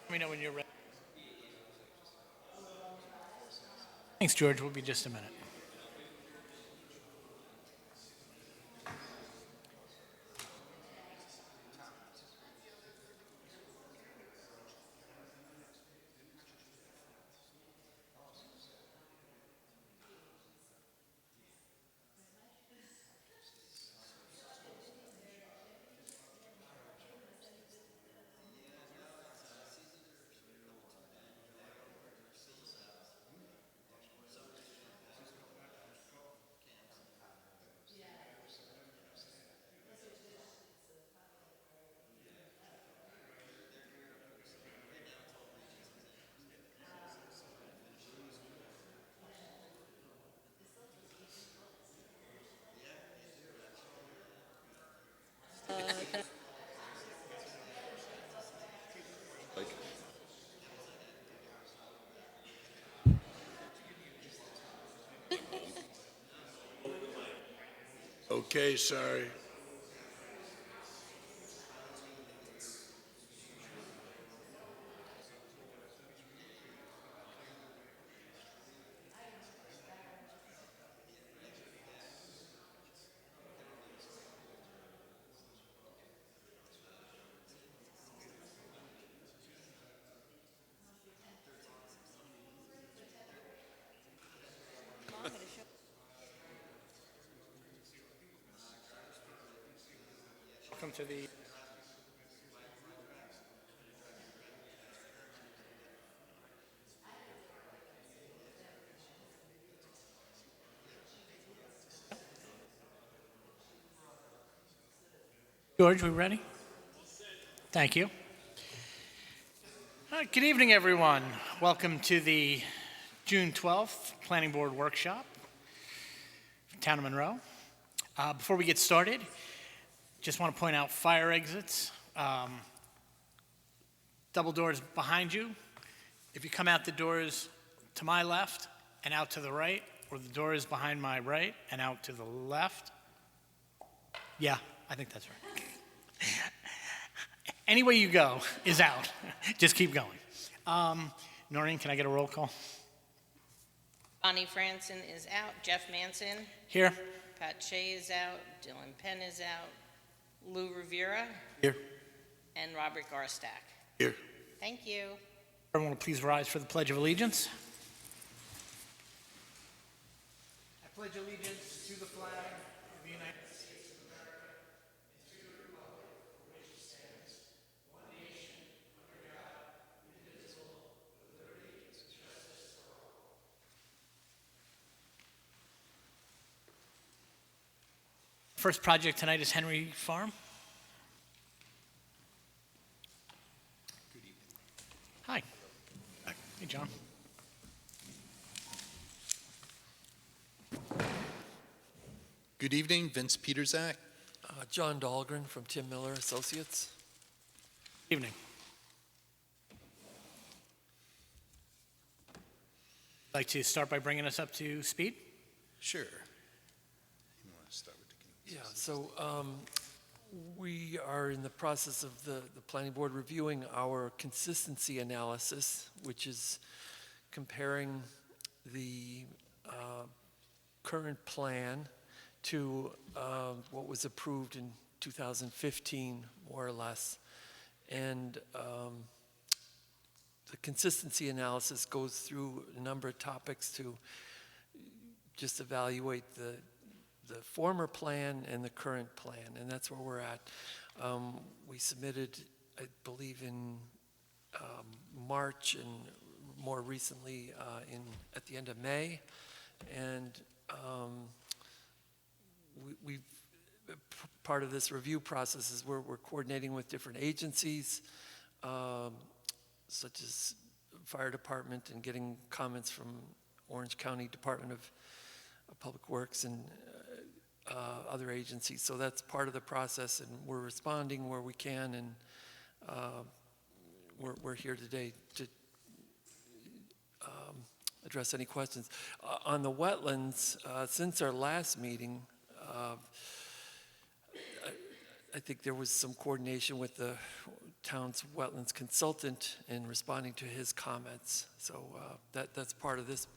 Let me know when you're ready. Thanks, George. We'll be just a minute. Okay, sorry. Welcome to the. George, we ready? Thank you. Good evening, everyone. Welcome to the June 12th Planning Board Workshop, Town of Monroe. Before we get started, just want to point out fire exits. Double doors behind you. If you come out the doors to my left and out to the right, or the doors behind my right and out to the left. Yeah, I think that's right. Any way you go is out. Just keep going. Noreen, can I get a roll call? Bonnie Franson is out. Jeff Manson. Here. Pat Shea is out. Dylan Penn is out. Lou Rivera. Here. And Robert Garstack. Here. Thank you. Everyone will please rise for the Pledge of Allegiance. I pledge allegiance to the flag of the United States of America, and to the republic for which it stands, one nation, under God, indivisible, with liberty and justice for all. First project tonight is Henry Farm. Hi. Hey, John. Good evening, Vince Peterzak. John Dahlgren from Tim Miller Associates. Evening. Like to start by bringing us up to speed? Sure. You want to start with the Yeah, so we are in the process of the planning board reviewing our consistency analysis, which is comparing the current plan to what was approved in 2015, more or less. And the consistency analysis goes through a number of topics to just evaluate the former plan and the current plan, and that's where we're at. We submitted, I believe, in March and more recently at the end of May, and we've part of this review process is we're coordinating with different agencies, such as fire department, and getting comments from Orange County Department of Public Works and other agencies. So that's part of the process, and we're responding where we can, and we're here today to address any questions. On the wetlands, since our last meeting, I think there was some coordination with the town's wetlands consultant in responding to his comments. So that's part of this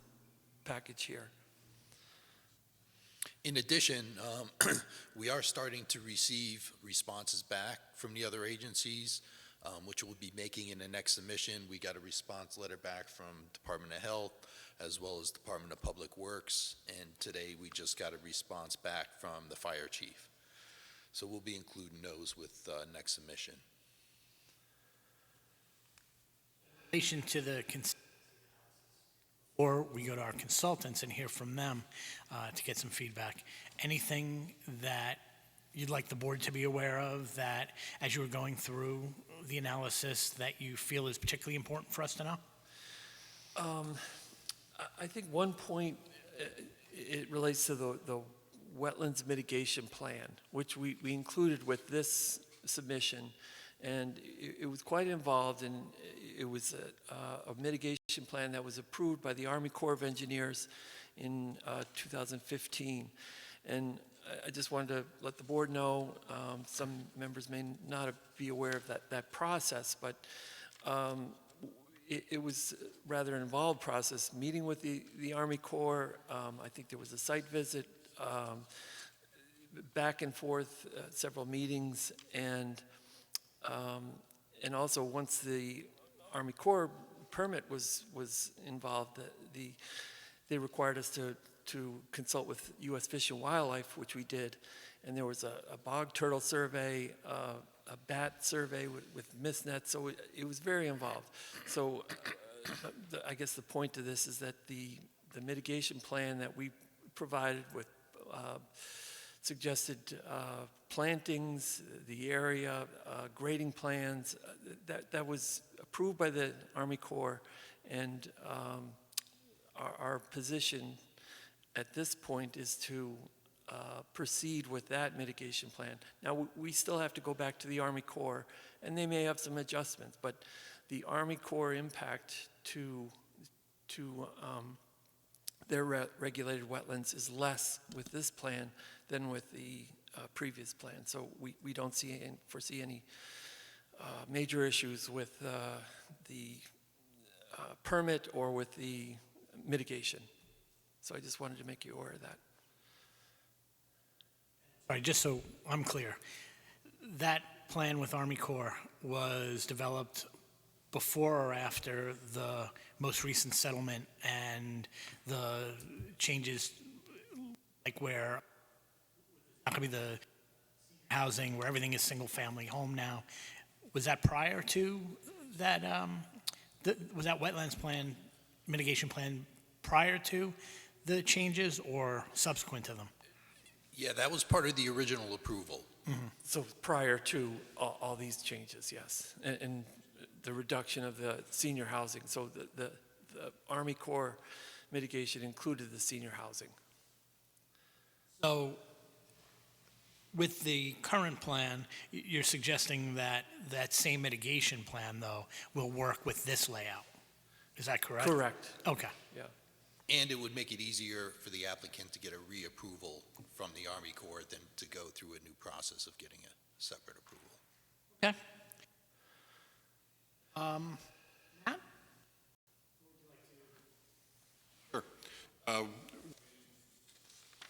package here. In addition, we are starting to receive responses back from the other agencies, which we'll be making in the next submission. We got a response letter back from Department of Health as well as Department of Public Works, and today we just got a response back from the fire chief. So we'll be including those with next submission. In relation to the or we go to our consultants and hear from them to get some feedback. Anything that you'd like the board to be aware of that, as you were going through the analysis, that you feel is particularly important for us to know? I think one point, it relates to the wetlands mitigation plan, which we included with this submission. And it was quite involved, and it was a mitigation plan that was approved by the Army Corps of Engineers in 2015. And I just wanted to let the board know, some members may not be aware of that process, but it was rather an involved process, meeting with the Army Corps. I think there was a site visit, back and forth, several meetings, and also once the Army Corps permit was involved, they required us to consult with U.S. Fish and Wildlife, which we did, and there was a bog turtle survey, a bat survey with mist nets, so it was very involved. So I guess the point to this is that the mitigation plan that we provided with suggested plantings, the area, grading plans, that was approved by the Army Corps, and our position at this point is to proceed with that mitigation plan. Now, we still have to go back to the Army Corps, and they may have some adjustments, but the Army Corps impact to their regulated wetlands is less with this plan than with the previous plan. So we don't foresee any major issues with the permit or with the mitigation. So I just wanted to make you aware of that. All right, just so I'm clear, that plan with Army Corps was developed before or after the most recent settlement and the changes, like where not going to be the housing, where everything is single-family home now? Was that prior to that? Was that wetlands plan, mitigation plan, prior to the changes or subsequent to them? Yeah, that was part of the original approval. Mm-hmm. So prior to all these changes, yes, and the reduction of the senior housing. So the Army Corps mitigation included the senior housing. So with the current plan, you're suggesting that that same mitigation plan, though, will work with this layout. Is that correct? Correct. Okay. Yeah. And it would make it easier for the applicant to get a reapproval from the Army Corps than to go through a new process of getting a separate approval. Okay. Matt? Sure.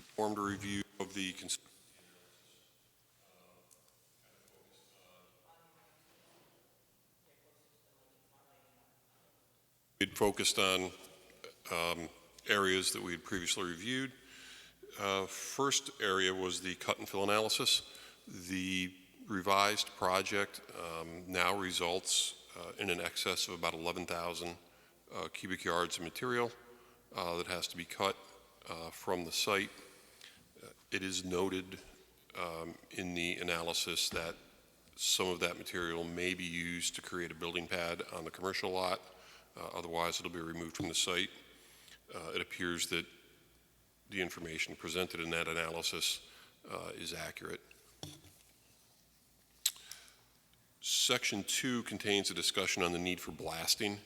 Performed a review of the it focused on areas that we had previously reviewed. First area was the cut and fill analysis. The revised project now results in an excess of about 11,000 cubic yards of material that has to be cut from the site. It is noted in the analysis that some of that material may be used to create a building pad on the commercial lot. Otherwise, it'll be removed from the site. It appears that the information presented in that analysis is accurate. Section 2 contains a discussion on the need for blasting.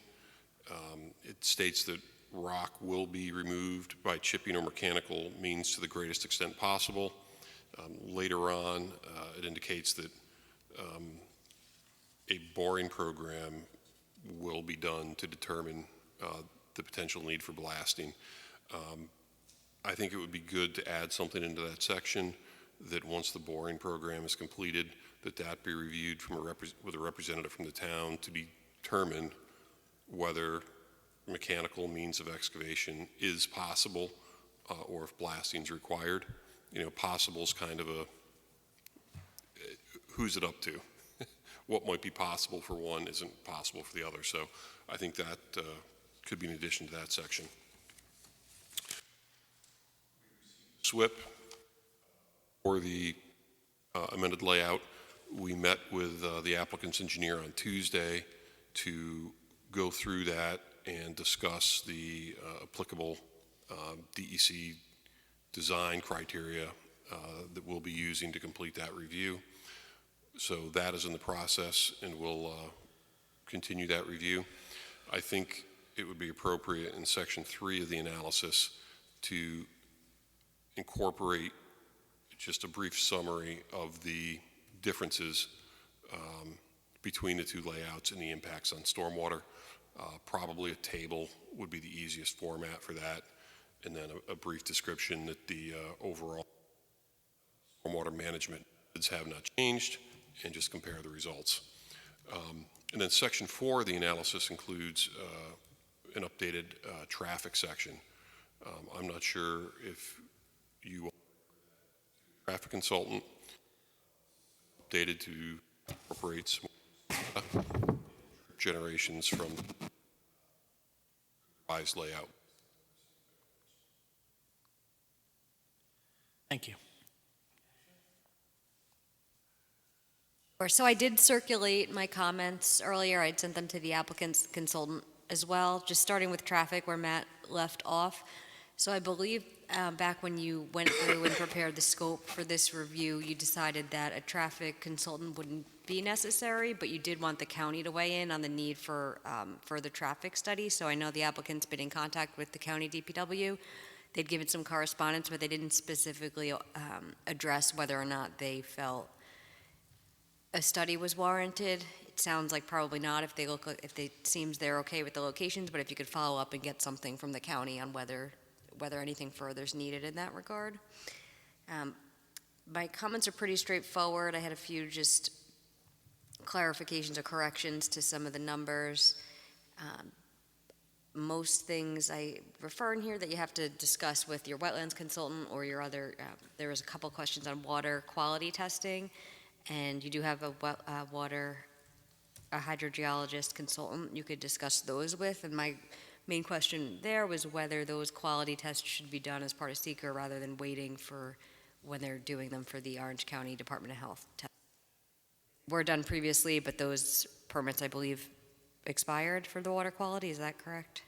It states that rock will be removed by chipping or mechanical means to the greatest extent possible. Later on, it indicates that a boring program will be done to determine the potential need for blasting. I think it would be good to add something into that section that once the boring program is completed, that be reviewed with a representative from the town to determine whether mechanical means of excavation is possible or if blasting is required. Possible is kind of who's it up to? What might be possible for one isn't possible for the other. So I think that could be an addition to that section. SWIP for the amended layout. We met with the applicant's engineer on Tuesday to go through that and discuss the applicable DEC design criteria that we'll be using to complete that review. So that is in the process, and we'll continue that review. I think it would be appropriate in Section 3 of the analysis to incorporate just a brief summary of the differences between the two layouts and the impacts on stormwater. Probably a table would be the easiest format for that, and then a brief description that the overall stormwater management methods have not changed, and just compare the results. And then Section 4 of the analysis includes an updated traffic section. I'm not sure if you traffic consultant updated to incorporate some generations from revised layout. Thank you. So I did circulate my comments earlier. I'd sent them to the applicant's consultant as well, just starting with traffic where Matt left off. So I believe back when you went through and prepared the scope for this review, you decided that a traffic consultant wouldn't be necessary, but you did want the county to weigh in on the need for further traffic study. So I know the applicant's been in contact with the county DPW. They'd given some correspondence, but they didn't specifically address whether or not they felt a study was warranted. It sounds like probably not if it seems they're okay with the locations, but if you could follow up and get something from the county on whether anything further is needed in that regard. My comments are pretty straightforward. I had a few just clarifications or corrections to some of the numbers. Most things I refer in here that you have to discuss with your wetlands consultant or your other, there was a couple questions on water quality testing, and you do have a hydrogeologist consultant you could discuss those with, and my main question there was whether those quality tests should be done as part of seeker rather than waiting for when they're doing them for the Orange County Department of Health test. Were done previously, but those permits, I believe, expired for the water quality. Is that correct?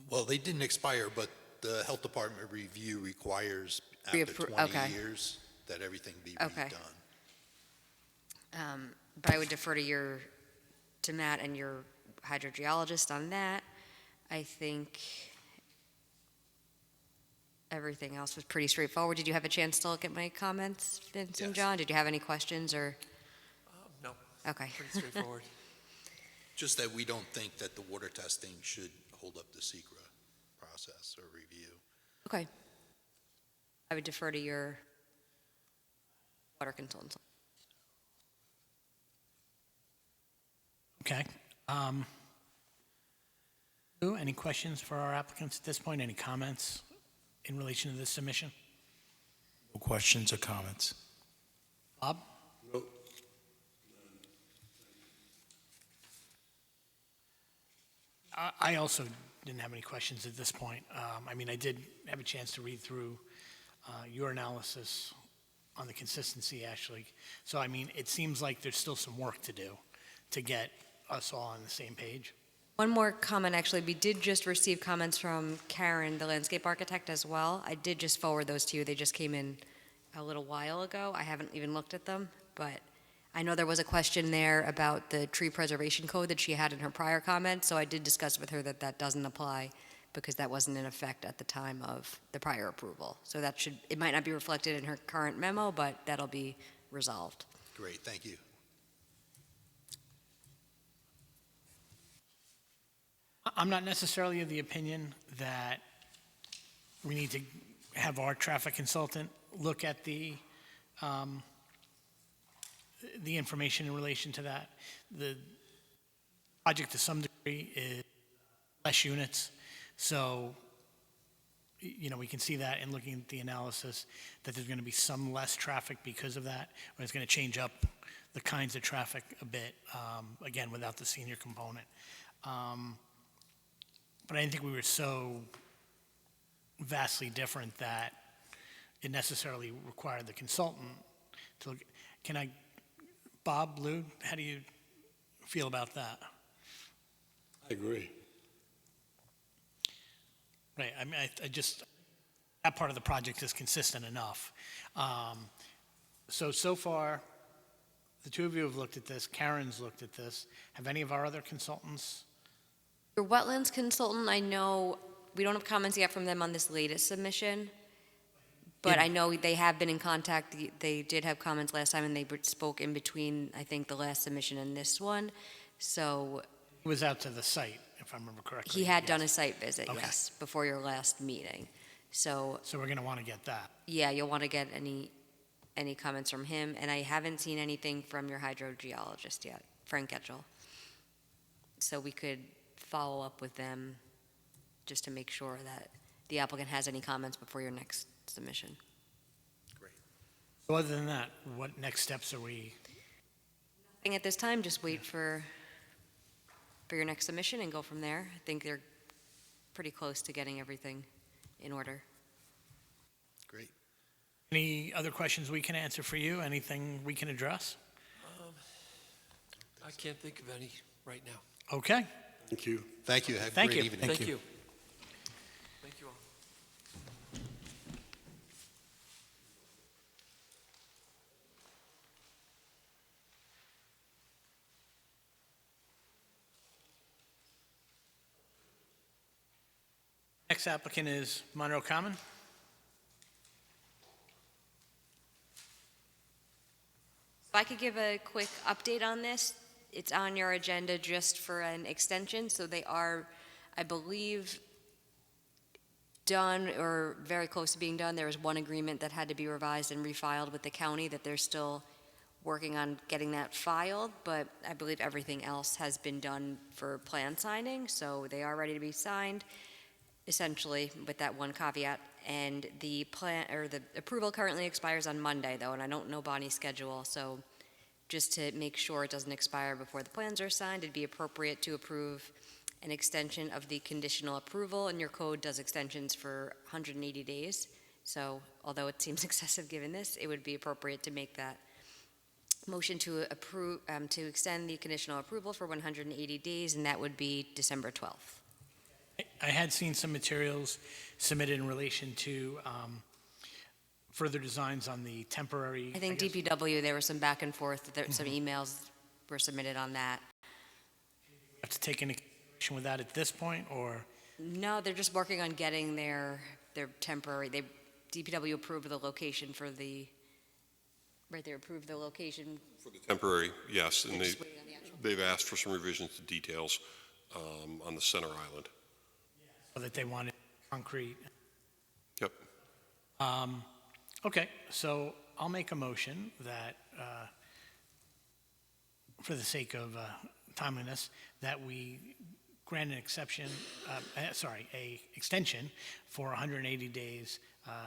Well, they didn't expire, but the health department review requires after 20 years that everything be redone. But I would defer to Matt and your hydrogeologist on that. I think everything else was pretty straightforward. Did you have a chance to look at my comments, Vince and John? Did you have any questions or? No. Okay. Pretty straightforward. Just that we don't think that the water testing should hold up the SECRA process or review. Okay. I would defer to your water consultant. Okay. Lou, any questions for our applicants at this point? Any comments in relation to this submission? No questions or comments. Bob? I also didn't have any questions at this point. I mean, I did have a chance to read through your analysis on the consistency, actually. So, I mean, it seems like there's still some work to do to get us all on the same page. One more comment, actually. We did just receive comments from Karen, the landscape architect, as well. I did just forward those to you. They just came in a little while ago. I haven't even looked at them, but I know there was a question there about the tree preservation code that she had in her prior comments, so I did discuss with her that that doesn't apply because that wasn't in effect at the time of the prior approval. So that should, it might not be reflected in her current memo, but that'll be resolved. Great, thank you. I'm not necessarily of the opinion that we need to have our traffic consultant look at the information in relation to that. The project to some degree is less units, so, we can see that in looking at the analysis, that there's going to be some less traffic because of that, but it's going to change up the kinds of traffic a bit, again, without the senior component. But I didn't think we were so vastly different that it necessarily required the consultant to look. Bob, Lou, how do you feel about that? I agree. Right, I mean, I just, that part of the project is consistent enough. So far, the two of you have looked at this, Karen's looked at this. Have any of our other consultants? Your wetlands consultant, I know, we don't have comments yet from them on this latest submission, but I know they have been in contact. They did have comments last time, and they spoke in between, I think, the last submission and this one. So He was out to the site, if I remember correctly. he had Yes. done a site visit, Okay. yes, before your last meeting. So, So we're going to want to get that. yeah, you'll want to get any comments from him, and I haven't seen anything from your hydrogeologist yet, Frank Getchell. So we could follow up with them just to make sure that the applicant has any comments before your next submission. Great. So other than that, what next steps are we? Nothing at this time, just wait for your next submission and go from there. I think they're pretty close to getting everything in order. Great. Any other questions we can answer for you? Anything we can address? I can't think of any right now. Okay. Thank you. Thank you. Have a Thank great you. evening. Thank you. Thank you all. Next applicant is Monroe Common. If I could give a quick update on this, it's on your agenda just for an extension, so they are, I believe, done or very close to being done. There was one agreement that had to be revised and refiled with the county that they're still working on getting that filed, but I believe everything else has been done for plan signing, so they are ready to be signed, essentially, with that one caveat. And the plan, or the approval currently expires on Monday, though, and I don't know Bonnie's schedule, so just to make sure it doesn't expire before the plans are signed, it'd be appropriate to approve an extension of the conditional approval, and your code does extensions for 180 days. So although it seems excessive given this, it would be appropriate to make that motion to approve, to extend the conditional approval for 180 days, and that would be December 12th. I had seen some materials submitted in relation to further designs on the temporary. I think guess. DPW, there was some back and forth, some emails were submitted on that. Have to take into consideration with that at this point, or? No, they're just working on getting their temporary, DPW approved the location for the, right, they approved the location. For the temporary, yes, and They're just waiting on the actual. they've asked for some revisions to details on the center island. So that they wanted concrete. Yep. Okay, so I'll make a motion that, for the sake of timeliness, that we grant an exception, a extension for 180 days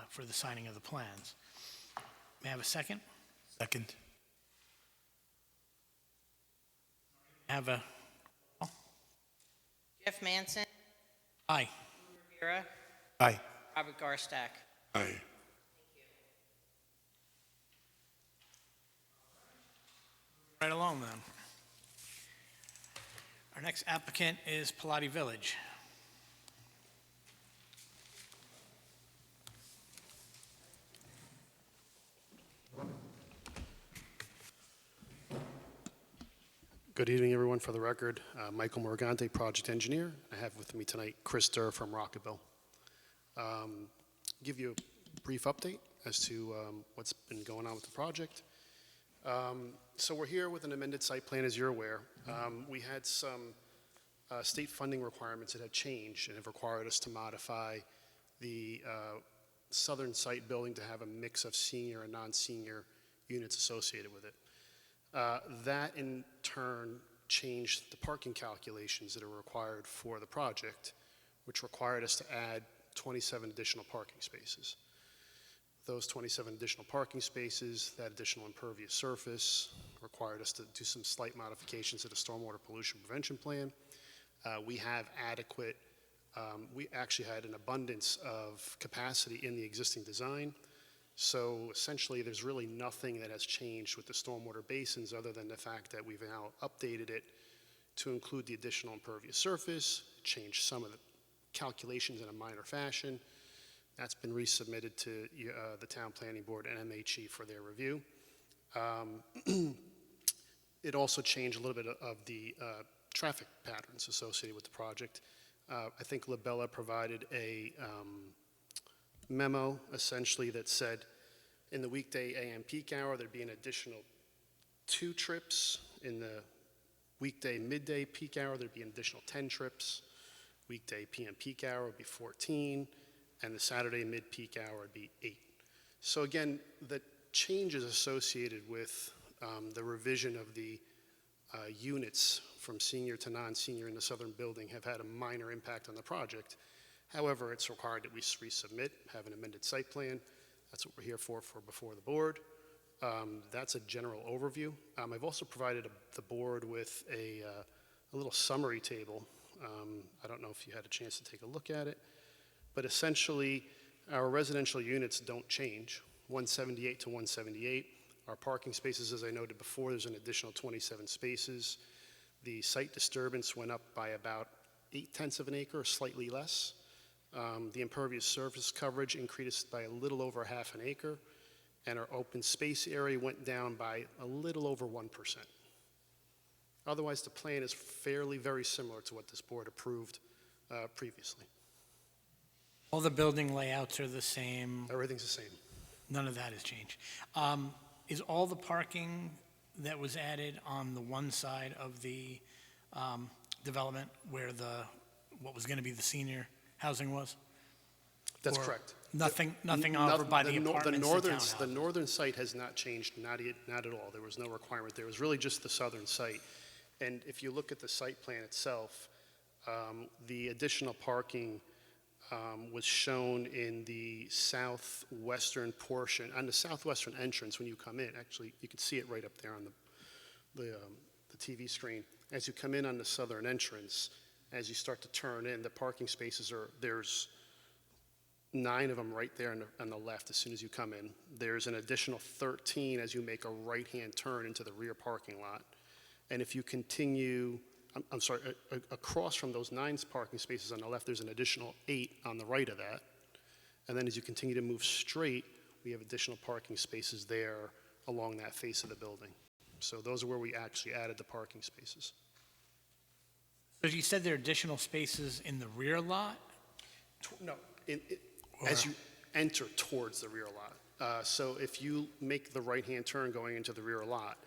for the signing of the plans. May I have a second? Second. Have a, Jeff Manson, aye. Rivera, Aye. Robert Garstack. Aye. Right along then. Our next applicant is Pilati Village. Good Good evening, everyone. For the record, Michael Morgante, project engineer. I have with me tonight Chris Durr from Rockaville. Give you a brief update as to what's been going on with the project. So we're here with an amended site plan, as you're aware. We had some state funding requirements that have changed and have required us to modify the southern site building to have a mix of senior and non-senior units associated with it. That in turn changed the parking calculations that are required for the project, which required us to add 27 additional parking spaces. Those 27 additional parking spaces, that additional impervious surface, required us to do some slight modifications to the stormwater pollution prevention plan. We have adequate, we actually had an abundance of capacity in the existing design. So essentially, there's really nothing that has changed with the stormwater basins other than the fact that we've now updated it to include the additional impervious surface, changed some of the calculations in a minor fashion. That's been resubmitted to the Town Planning Board and MHE for their review. It also changed a little bit of the traffic patterns associated with the project. I think Labella provided a memo essentially that said in the weekday AM peak hour there'd be an additional 2 trips. In the weekday midday peak hour there'd be an additional 10 trips. Weekday PM peak hour would be 14, and the Saturday mid peak hour would be 8. So again, the changes associated with the revision of the units from senior to non-senior in the southern building have had a minor impact on the project. However, it's required that we resubmit, have an amended site plan. That's what we're here for before the board. That's a general overview. I've also provided the board with a little summary table. I don't know if you had a chance to take a look at it, but essentially our residential units don't change, 178 to 178. Our parking spaces, as I noted before, there's an additional 27 spaces. The site disturbance went up by about 0.8 of an acre, slightly less. The impervious surface coverage increased by a little over half an acre, and our open space area went down by a little over 1%. Otherwise, the plan is fairly very similar to what this board approved previously. All the building layouts are the same. Everything's the same. None of that has changed. Is all the parking that was added on the one side of the development where what was going to be the senior housing was? That's Or correct. Nothing over by the apartments and townhouses? The northern site has not changed, not at all. There was no requirement there. It was really just the southern site. And if you look at the site plan itself, the additional parking was shown in the southwestern portion, on the southwestern entrance when you come in. Actually, you can see it right up there on the TV screen. As you come in on the southern entrance, as you start to turn in, the parking spaces there's 9 of them right there on the left as soon as you come in. There's an additional 13 as you make a right-hand turn into the rear parking lot. And if you continue, I'm sorry, across from those 9 parking spaces on the left, there's an additional 8 on the right of that. And then as you continue to move straight, we have additional parking spaces there along that face of the building. So those are where we actually added the parking spaces. So you said there are additional spaces in the rear lot? No, as you enter towards the rear lot. So if you make the right-hand turn going into the rear lot,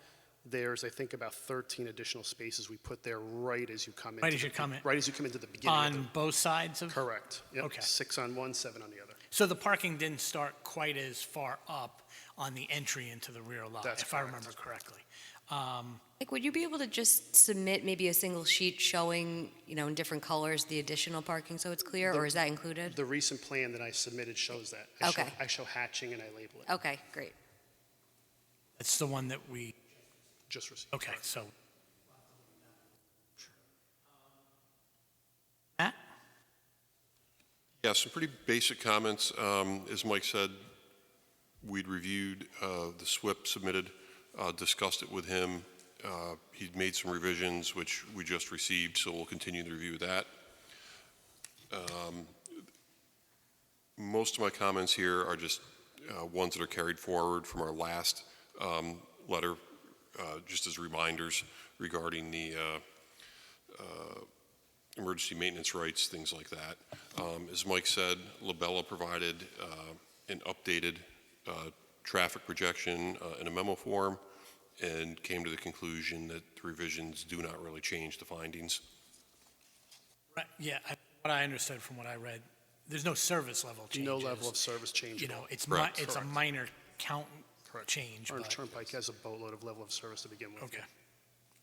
there's, I think, about 13 additional spaces we put there right as you come in. Right as you come in? Right as you come into the beginning. On both sides of? Correct. Yep. Okay. 6 on one, 7 on the other. So the parking didn't start quite as far up on the entry into the rear lot, That's if I correct. remember correctly. Like, would you be able to just submit maybe a single sheet showing, in different colors, the additional parking so it's clear, or is that included? The recent plan that I submitted shows that. Okay. I show hatching and I label it. Okay, great. It's the one that we, Just received. okay, so. Matt? Yeah, some pretty basic comments. As Mike said, we'd reviewed the SWIP submitted, discussed it with him. He'd made some revisions, which we just received, so we'll continue the review of that. Most of my comments here are just ones that are carried forward from our last letter, just as reminders regarding the emergency maintenance rights, things like that. As Mike said, Labella provided an updated traffic projection in a memo form and came to the conclusion that the revisions do not really change the findings. Right, yeah, what I understood from what I read, there's no service level changes. No level of service change You at know, all. it's Correct. it's a minor count change, Orange but, Turnpike has a boatload of level of service to begin with. okay.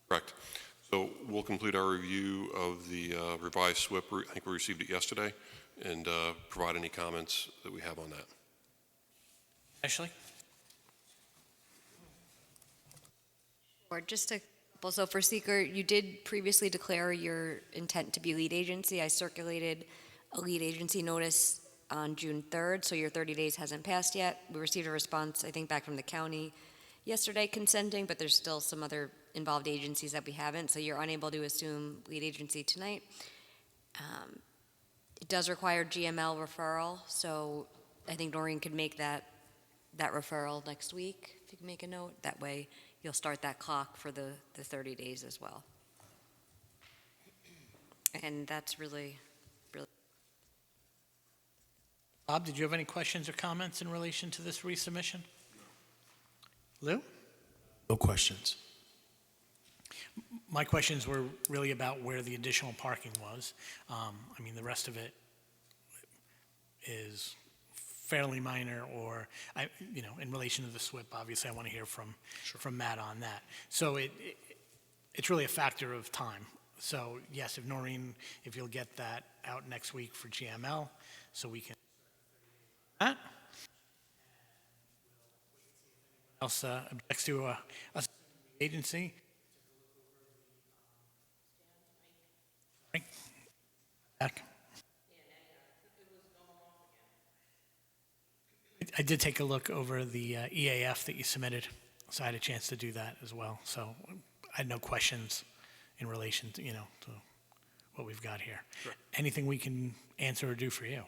Correct. So we'll complete our review of the revised SWIP. I think we received it yesterday, and provide any comments that we have on that. Ashley? Or just a couple, so for seeker, you did previously declare your intent to be lead agency. I circulated a lead agency notice on June 3rd, so your 30 days hasn't passed yet. We received a response, I think, back from the county yesterday consenting, but there's still some other involved agencies that we haven't, so you're unable to assume lead agency tonight. It does require GML referral, so I think Noreen could make that referral next week, if you can make a note. That way, you'll start that clock for the 30 days as well. And that's really. Bob, did you have any questions or comments in relation to this resubmission? Lou? No questions. My questions were really about where the additional parking was. I mean, the rest of it is fairly minor, or, in relation to the SWIP, obviously, I want to hear from Matt on that. So it's really a factor of time. So, yes, if Noreen, if you'll get that out next week for GML, so we can. Matt? Else objects to a agency? Back. I did take a look over the EAF that you submitted, so I had a chance to do that as well. So I had no questions in relation to, to what we've got here. Sure. Anything we can answer or do for you?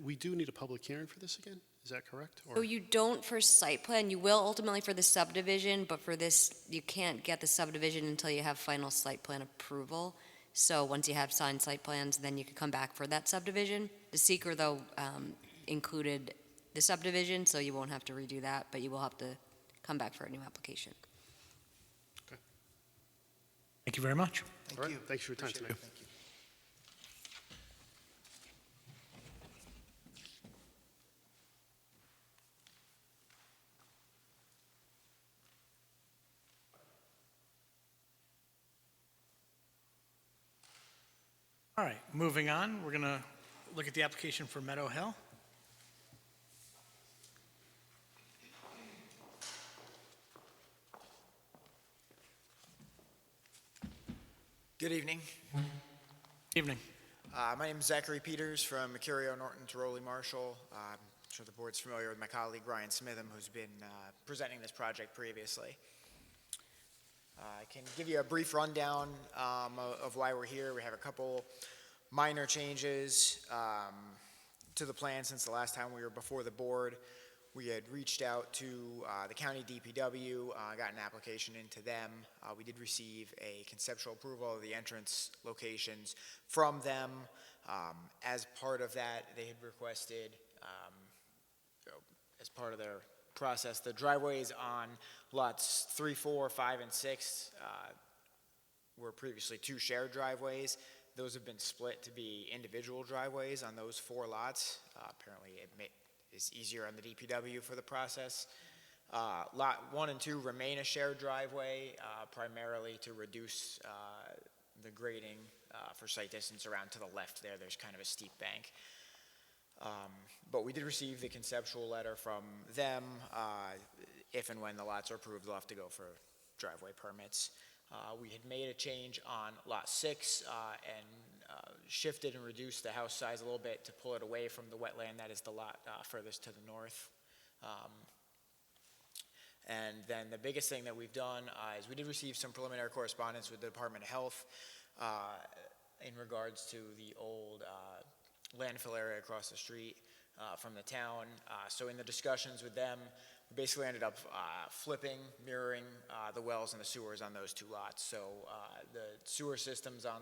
We do need a public hearing for this again? Is that correct? So you don't for site plan, you will ultimately for the subdivision, but for this, you can't get the subdivision until you have final site plan approval. So once you have signed site plans, then you can come back for that subdivision. The seeker, though, included the subdivision, so you won't have to redo that, but you will have to come back for a new application. Thank you very much. All right, thanks for your time tonight. Thank you. All right, moving on, we're going to look at the application for Meadow Hill. Good evening. Evening. My name is Zachary Peters from Mercurio, Norton, Tiroli, Marshall. I'm sure the board's familiar with my colleague Ryan Smitham, who's been presenting this project previously. I can give you a brief rundown of why we're here. We have a couple minor changes to the plan since the last time we were before the board. We had reached out to the county DPW, got an application into them. We did receive a conceptual approval of the entrance locations from them. As part of that, they had requested, as part of their process, the driveways on lots 3, 4, 5, and 6 were previously 2 shared driveways. Those have been split to be individual driveways on those 4 lots. Apparently, it is easier on the DPW for the process. Lot 1 and 2 remain a shared driveway, primarily to reduce the grading for sight distance around to the left there. There's kind of a steep bank. But we did receive the conceptual letter from them. If and when the lots are approved, they'll have to go for driveway permits. We had made a change on lot 6 and shifted and reduced the house size a little bit to pull it away from the wetland. That is the lot furthest to the north. And then the biggest thing that we've done is we did receive some preliminary correspondence with the Department of Health in regards to the old landfill area across the street. from the town. So in the discussions with them, we basically ended up flipping, mirroring the wells and the sewers on those two lots. So the sewer systems on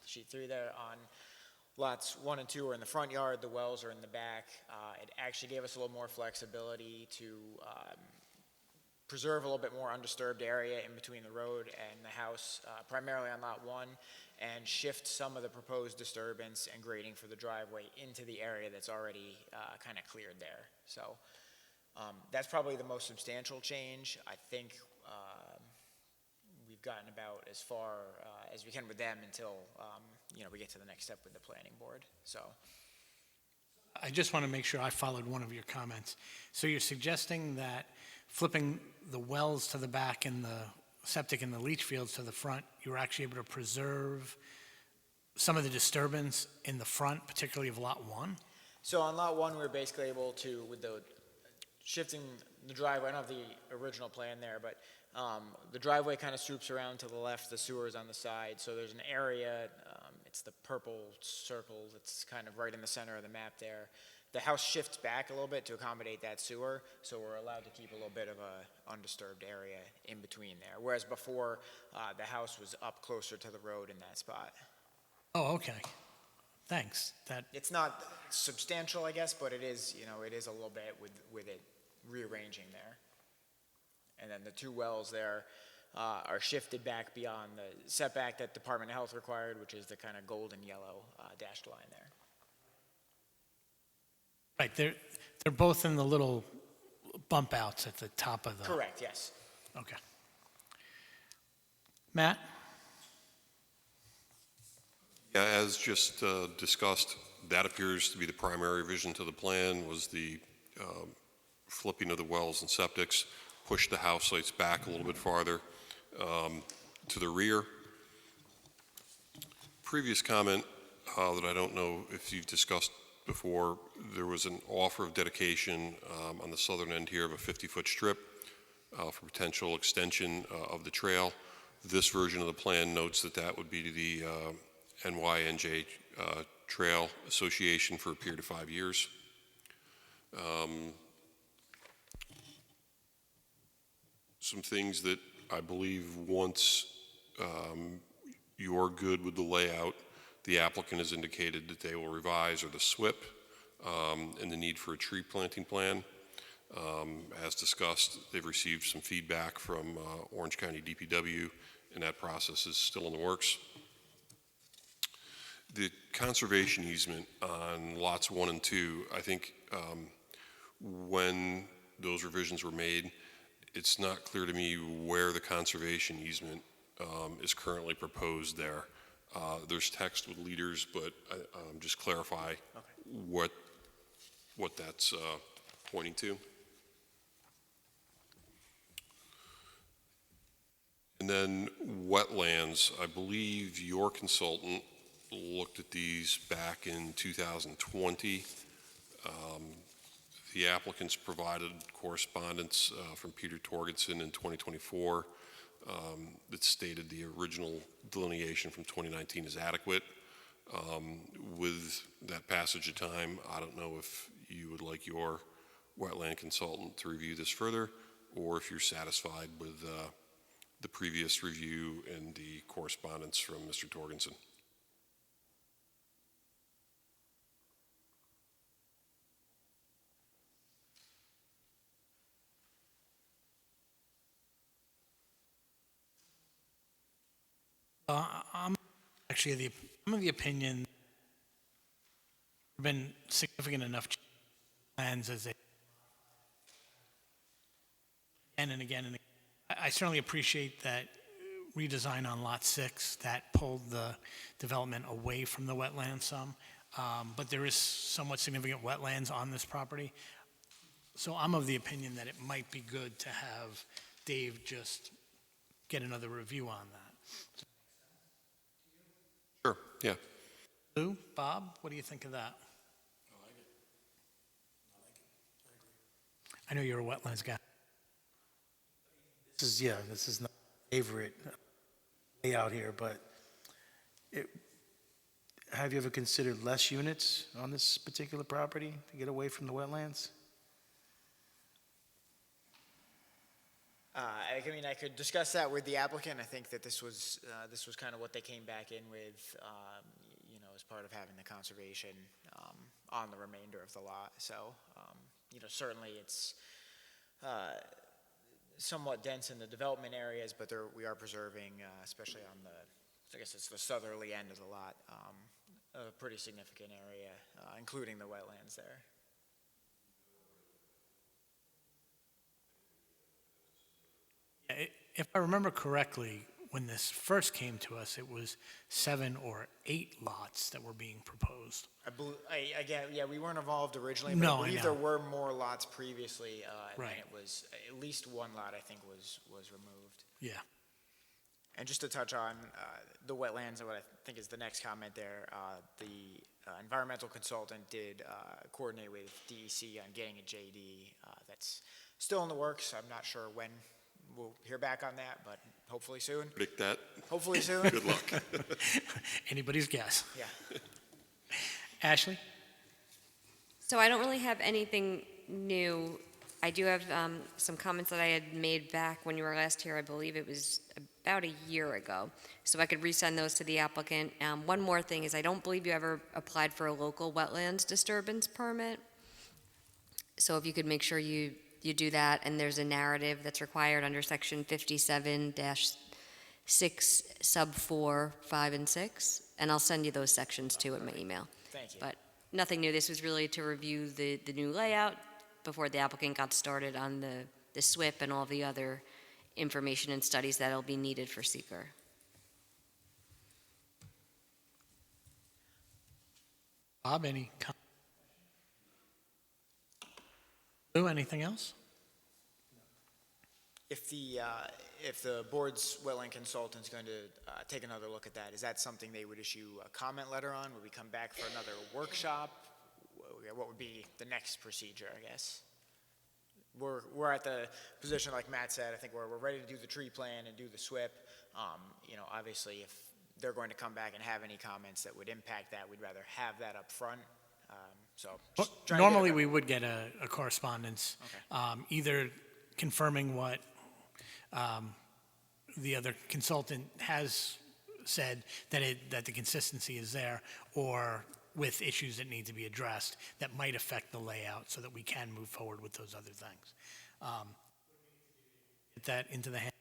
sheet 3 there on lots 1 and 2 are in the front yard, the wells are in the back. It actually gave us a little more flexibility to preserve a little bit more undisturbed area in between the road and the house, primarily on lot 1, and shift some of the proposed disturbance and grading for the driveway into the area that's already kind of cleared there. So that's probably the most substantial change. I think we've gotten about as far as we can with them until we get to the next step with the planning board. So I just want to make sure I followed one of your comments. So you're suggesting that flipping the wells to the back and the septic and the leach fields to the front, you were actually able to preserve some of the disturbance in the front, particularly of lot 1? So on lot 1, we were basically able to, with the shifting the driveway, I don't have the original plan there, but the driveway kind of swoops around to the left, the sewer's on the side, so there's an area, it's the purple circle that's kind of right in the center of the map there. The house shifts back a little bit to accommodate that sewer, so we're allowed to keep a little bit of a undisturbed area in between there, whereas before, the house was up closer to the road in that spot. Oh, okay. Thanks. It's not substantial, I guess, but it is, it is a little bit with it rearranging there. And then the two wells there are shifted back beyond the setback that Department of Health required, which is the kind of golden yellow dashed line there. Right, they're both in the little bump outs at the top of the... Correct, yes. Okay. Matt? Yeah, as just discussed, that appears to be the primary revision to the plan, was the flipping of the wells and septics, push the house sites back a little bit farther to the rear. Previous comment that I don't know if you've discussed before, there was an offer of dedication on the southern end here of a 50-foot strip for potential extension of the trail. This version of the plan notes that that would be to the NYNJ Trail Association for a period of 5 years. Some things that I believe once you're good with the layout, the applicant has indicated that they will revise, or the SWIP, and the need for a tree planting plan. As discussed, they've received some feedback from Orange County DPW, and that process is still in the works. The conservation easement on lots 1 and 2, I think when those revisions were made, it's not clear to me where the conservation easement is currently proposed there. There's text with leaders, but just clarify what that's pointing to. And then wetlands, I believe your consultant looked at these back in 2020. The applicants provided correspondence from Peter Torgensen in 2024 that stated the original delineation from 2019 is adequate. With that passage of time, I don't know if you would like your wetland consultant to review this further, or if you're satisfied with the previous review and the correspondence from Mr. Torgensen. I'm actually I'm of the opinion there have been significant enough plans as they again and again and again. I certainly appreciate that redesign on Lot 6 that pulled the development away from the wetlands some, but there is somewhat significant wetlands on this property. So I'm of the opinion that it might be good to have Dave just get another review on that. Sure, yeah. Lou, Bob, what do you think of that? I like it. I like it. I agree. I know you're a wetlands guy. This is not my favorite layout here, but have you ever considered less units on this particular property to get away from the wetlands? I mean, I could discuss that with the applicant. I think that this was kind of what they came back in with, you know, as part of having the conservation on the remainder of the lot. So, you know, certainly it's somewhat dense in the development areas, but we are preserving, especially on I guess it's the southerly end of the lot, a pretty significant area, including the wetlands there. If I remember correctly, when this first came to us, it was 7 or 8 lots that were being proposed. Again, yeah, we weren't involved originally, but No, I I believe know. there were more lots previously, and Right. then it was, at least one lot, I think, was removed. Yeah. And just to touch on the wetlands, and what I think is the next comment there, the environmental consultant did coordinate with DEC on getting a JD. That's still in the works. I'm not sure when we'll hear back on that, but hopefully soon. Predict that. Hopefully soon. Good luck. Anybody's guess. Yeah. Ashley? So I don't really have anything new. I do have some comments that I had made back when you were last here. I believe it was about a year ago. So I could resend those to the applicant. One more thing is I don't believe you ever applied for a local wetlands disturbance permit. So if you could make sure you do that, and there's a narrative that's required under section 57-6, sub 4, 5, and 6. And I'll send you those sections too in my email. Thank you. But nothing new. This was really to review the new layout before the applicant got started on the SWIP and all the other information and studies that'll be needed for seeker. Bob, any comments? Lou, anything else? If the board's wetland consultant's going to take another look at that, is that something they would issue a comment letter on? Would we come back for another workshop? What would be the next procedure, I guess? We're at the position, like Matt said, I think we're ready to do the tree plan and do the SWIP. You know, obviously, if they're going to come back and have any comments that would impact that, we'd rather have that up front. So just trying to get Normally, a- we would get a correspondence, either confirming what the other consultant has said, that the consistency is there, or with issues that need to be addressed that might affect the layout so that we can move forward with those other things. Get that into the hand.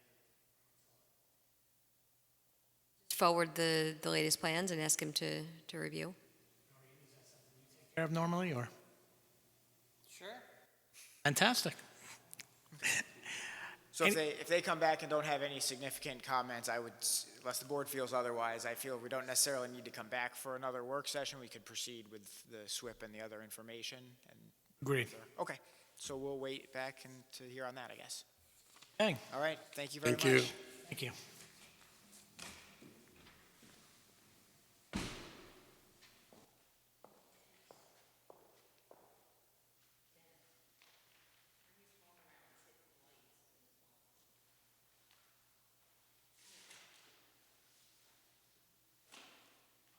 Forward the latest plans and ask him to review. Care of normally, or? Sure. Fantastic. So if they come back and don't have any significant comments, I would, unless the board feels otherwise, I feel we don't necessarily need to come back for another work session. We could proceed with the SWIP and the other information. And Agreed. okay, so we'll wait back and to hear on that, I guess. Okay, All right, thank you very much. Thank you. thank you.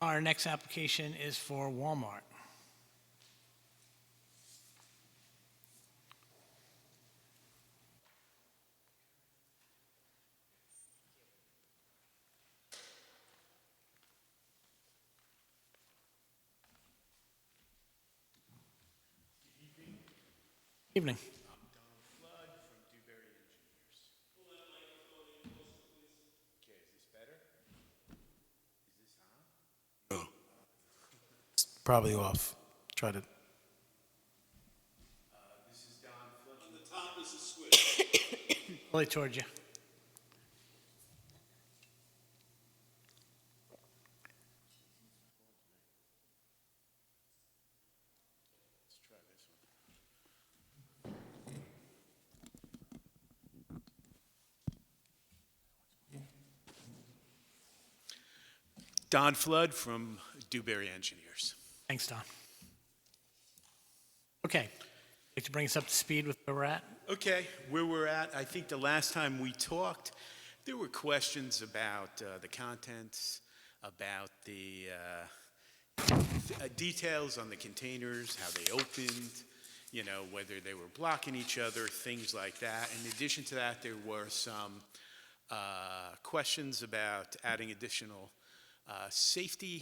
Our next application is for Walmart. Evening. Probably off. Try to. Really towards you. Don Flood from Dewberry Engineers. Thanks, Don. Okay, like to bring us up to speed with where we're at? Okay, where we're at, I think the last time we talked, there were questions about the contents, about the details on the containers, how they opened, you know, whether they were blocking each other, things like that. In addition to that, there were some questions about adding additional safety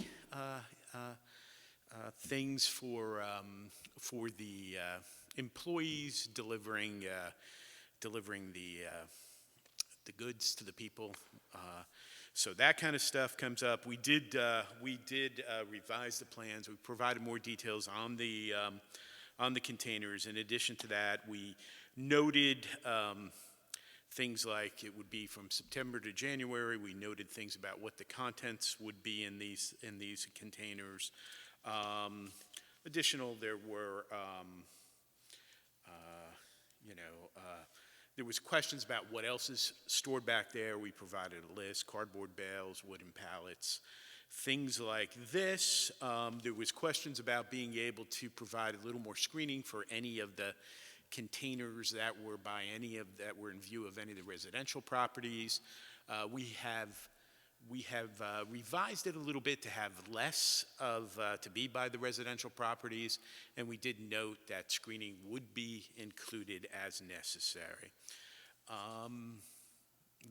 things for the employees delivering the goods to the people. So that kind of stuff comes up. We did revise the plans. We provided more details on the containers. In addition to that, we noted things like it would be from September to January. We noted things about what the contents would be in these containers. There were there was questions about what else is stored back there. We provided a list: cardboard bales, wooden pallets, things like this. There was questions about being able to provide a little more screening for any of the containers that were in view of any of the residential properties. We have revised it a little bit to have less to be by the residential properties, and we did note that screening would be included as necessary.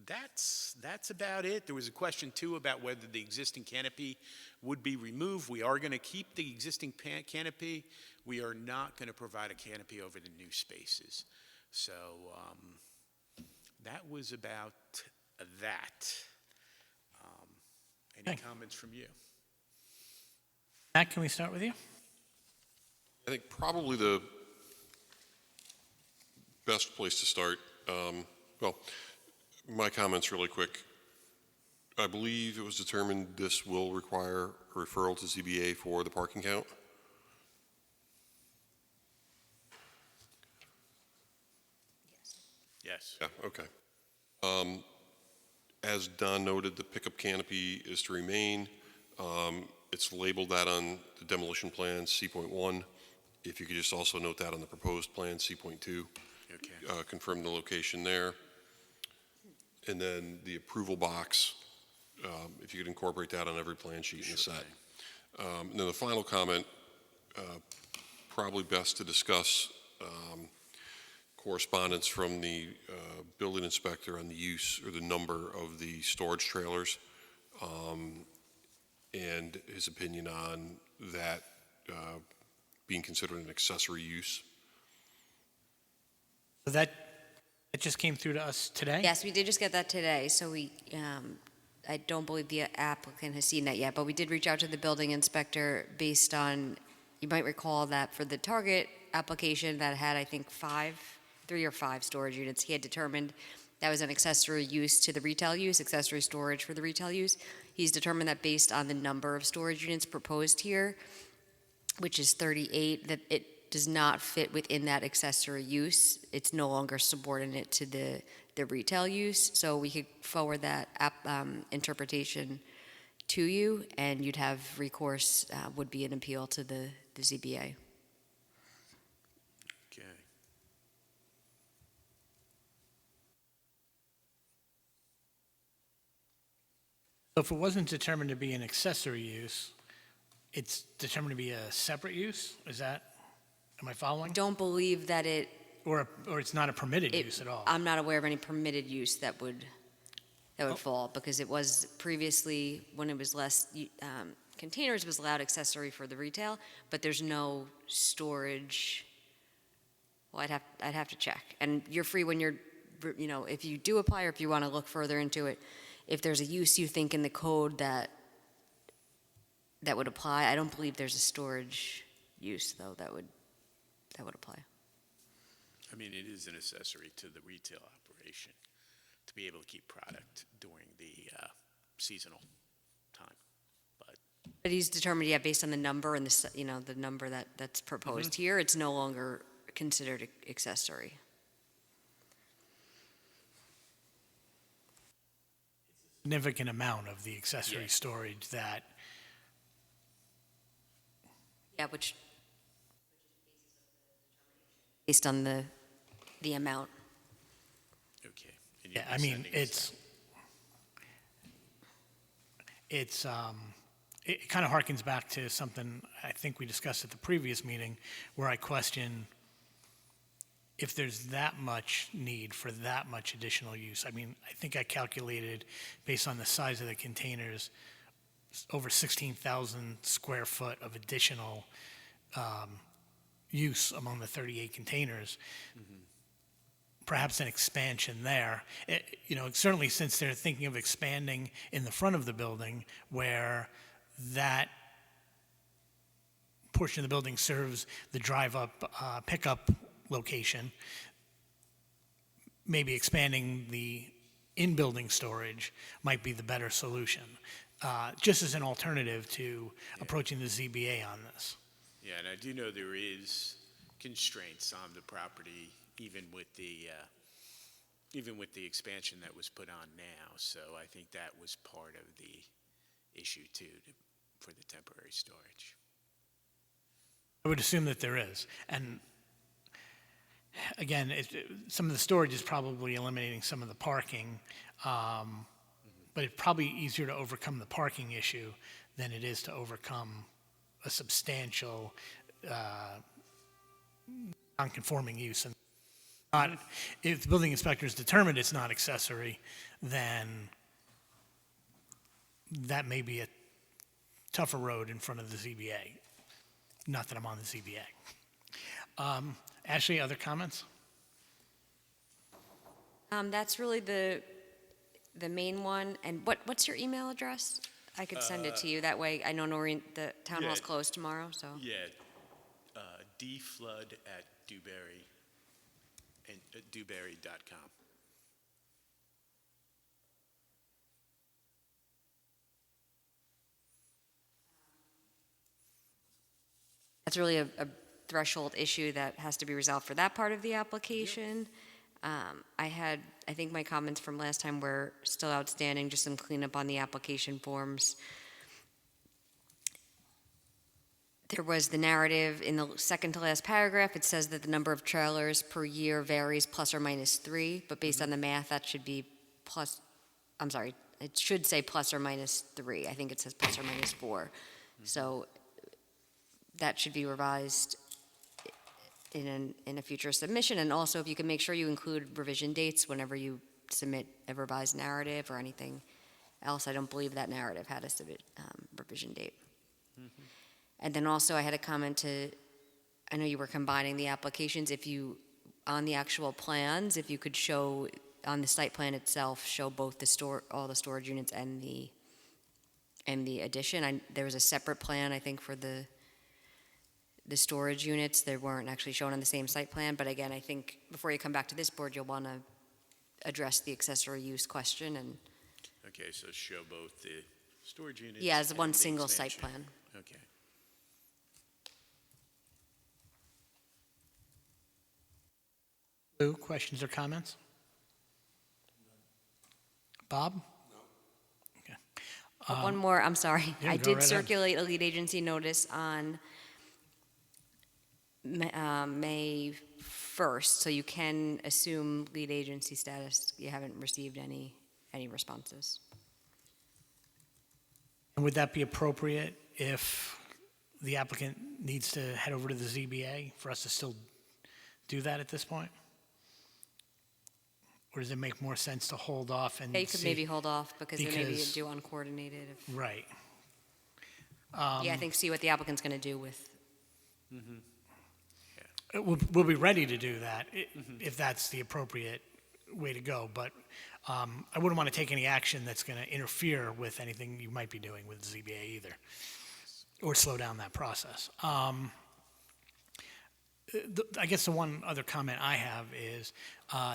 That's about it. There was a question too about whether the existing canopy would be removed. We are going to keep the existing canopy. We are not going to provide a canopy over the new spaces. So that was about that. Any comments from you? Matt, can we start with you? I think probably the best place to start, my comments really quick. I believe it was determined this will require a referral to ZBA for the parking count. Yes. Yeah, okay. As Don noted, the pickup canopy is to remain. It's labeled that on the demolition plan, C.1. If you could just also note that on the proposed plan, C.2. Okay. Confirm the location there. And then the approval box, if you could incorporate that on every plan sheet in the set. And then the final comment, probably best to discuss correspondence from the building inspector on the use or the number of the storage trailers, and his opinion on that being considered an accessory use. So that it just came through to us today? Yes, we did just get that today, so I don't believe the applicant has seen that yet, but we did reach out to the building inspector based on, you might recall that for the Target application that had, I think, 3 or 5 storage units, he had determined that was an accessory use to the retail use, accessory storage for the retail use. He's determined that based on the number of storage units proposed here, which is 38, that it does not fit within that accessory use. It's no longer subordinate to the retail use. So we could forward that interpretation to you, and you'd have recourse, would be an appeal to the ZBA. Okay. So if it wasn't determined to be an accessory use, it's determined to be a separate use? Is that, am I following? Don't believe that Or it's not a permitted use at all? I'm not aware of any permitted use that would fall, because it was previously, when it was less containers, was allowed accessory for the retail, but there's no storage. Well, I'd have to check. And you're free when you're, if you do apply, or if you want to look further into it, if there's a use you think in the code that would apply. I don't believe there's a storage use, though, that would apply. I mean, it is an accessory to the retail operation to be able to keep product during the seasonal time. But he's determined, based on the number and the number that's proposed here, it's no longer considered accessory. Significant amount of the accessory storage that. Yeah, which based on the amount. Okay. And Yeah, you'll be I mean, sending us it kind of harkens back to something I think we discussed at the previous meeting, where I question if there's that much need for that much additional use. I mean, I think I calculated, based on the size of the containers, over 16,000 square foot of additional use among the 38 containers. Perhaps an expansion there. Certainly since they're thinking of expanding in the front of the building, where that portion of the building serves the drive-up pickup location, maybe expanding the in-building storage might be the better solution, just as an alternative to approaching the ZBA on this. Yeah, and I do know there is constraints on the property, even with the expansion that was put on now. So I think that was part of the issue too, for the temporary storage. I would assume that there is. And again, some of the storage is probably eliminating some of the parking, but it's probably easier to overcome the parking issue than it is to overcome a substantial non-conforming use. And if the building inspector is determined it's not accessory, then that may be a tougher road in front of the ZBA. Not that I'm on the ZBA. Ashley, other comments? That's really the main one. And what's your email address? I could send it to you. That way I know Noreen, the town hall's closed tomorrow, so. Yeah, dflood@dewberry and dewberry.com. That's really a threshold issue that has to be resolved for that part of the application. I think my comments from last time were still outstanding, just some cleanup on the application forms. There was the narrative in the second to last paragraph. It says that the number of trailers per year varies plus or minus 3, but based on the math, that should be it should say plus or minus 3. I think it says plus or minus 4. So that should be revised in a future submission. And also, if you can make sure you include revision dates whenever you submit a revised narrative or anything else. I don't believe that narrative had a revision date. And then also, I had a comment I know you were combining the applications. On the actual plans, if you could show, on the site plan itself, show both all the storage units and the addition. There was a separate plan, I think, for the storage units. They weren't actually shown on the same site plan, but again, I think before you come back to this board, you'll want to address the accessory use question. And Okay, so show both the storage units. yeah, as and one the single expansion. site plan. Okay. Lou, questions or comments? Bob? No. Okay. One more, I'm sorry. yeah, I go did right ahead. circulate a lead agency notice on May 1st, so you can assume lead agency status. You haven't received any responses. And would that be appropriate if the applicant needs to head over to the ZBA for us to still do that at this point? Or does it make more sense to hold off and Yeah, you could see? maybe hold off because they maybe Because- do uncoordinated. Right. Yeah, I think see what the applicant's going to do with. We'll be ready to do that if that's the appropriate way to go, but I wouldn't want to take any action that's going to interfere with anything you might be doing with the ZBA either, or slow down that process. I guess the one other comment I have is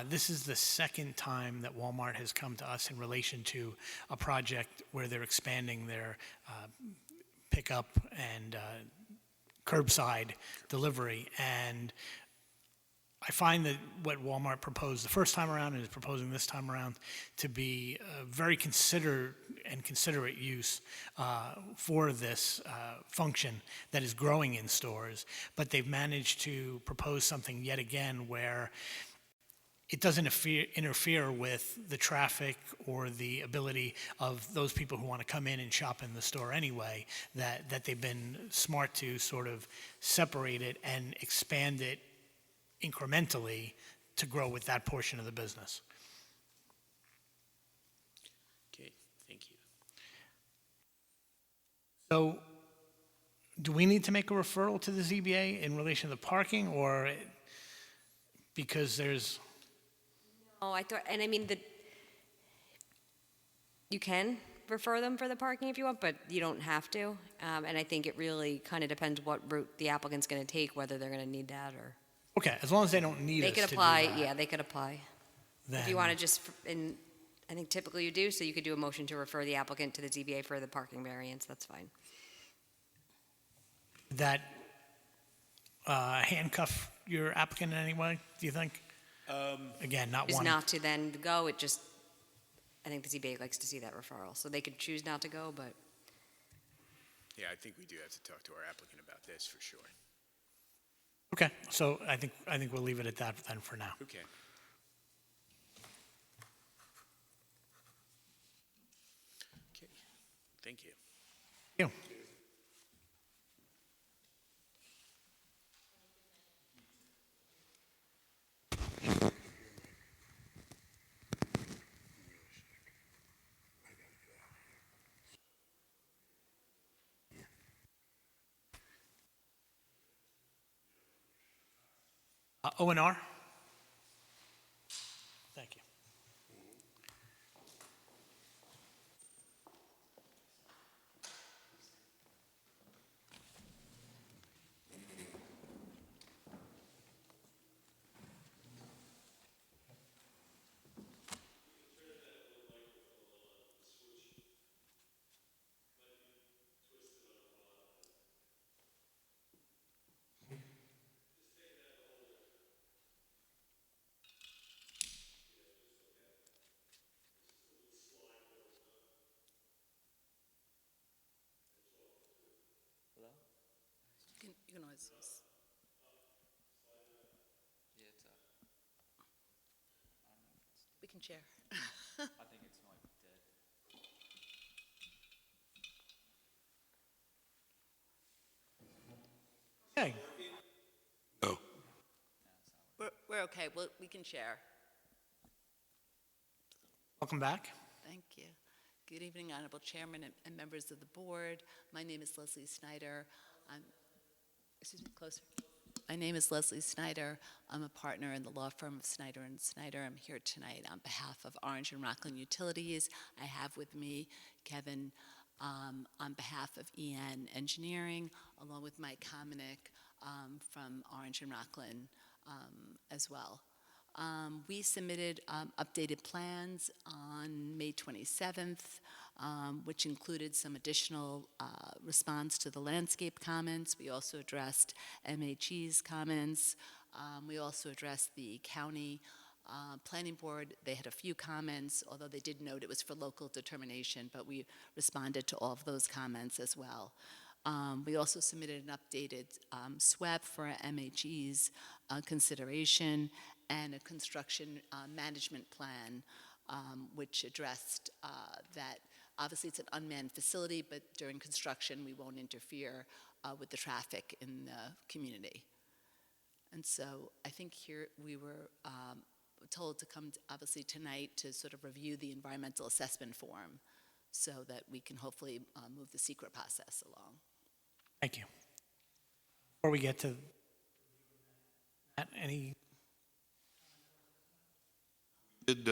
this is the second time that Walmart has come to us in relation to a project where they're expanding their pickup and curbside delivery. And I find that what Walmart proposed the first time around and is proposing this time around to be a very considered and considerate use for this function that is growing in stores. But they've managed to propose something yet again where it doesn't interfere with the traffic or the ability of those people who want to come in and shop in the store anyway, that they've been smart to sort of separate it and expand it incrementally to grow with that portion of the business. Okay, thank you. So, do we need to make a referral to the ZBA in relation to the parking, or because there's, Oh, I thought, and I mean, you can refer them for the parking if you want, but you don't have to. And I think it really kind of depends what route the applicant's going to take, whether they're going to need that or. okay, as long as they don't need They us could to do apply, that, yeah, they could apply. If you then- want to just, and I think typically you do, so you could do a motion to refer the applicant to the ZBA for the parking variance, that's fine. that handcuff your applicant in any way, do you think? Again, not Choose one. not to then go, it just, I think the ZBA likes to see that referral, so they could choose not to go, but Yeah, I think we do have to talk to our applicant about this for sure. Okay, so I think we'll leave it at that then for now. Okay. Okay, thank you. You. O&R? Thank you. You can always use. We can share. Okay, No. We're okay, we can share. welcome back. Thank you. Good evening, Honorable Chairman and members of the board. My name is Leslie Snyder. Excuse me, closer. My name is Leslie Snyder. I'm a partner in the law firm of Snyder and Snyder. I'm here tonight on behalf of Orange and Rockland Utilities. I have with me Kevin on behalf of EN Engineering, along with Mike Hominick from Orange and Rockland as well. We submitted updated plans on May 27th, which included some additional response to the landscape comments. We also addressed MHE's comments. We also addressed the county planning board. They had a few comments, although they did note it was for local determination, but we responded to all of those comments as well. We also submitted an updated SWEP for MHE's consideration and a construction management plan, which addressed that obviously it's an unmanned facility, but during construction we won't interfere with the traffic in the community. And so I think here we were told to come obviously tonight to sort of review the environmental assessment form so that we can hopefully move the secret process along. Thank you. Before we get to that, any, Did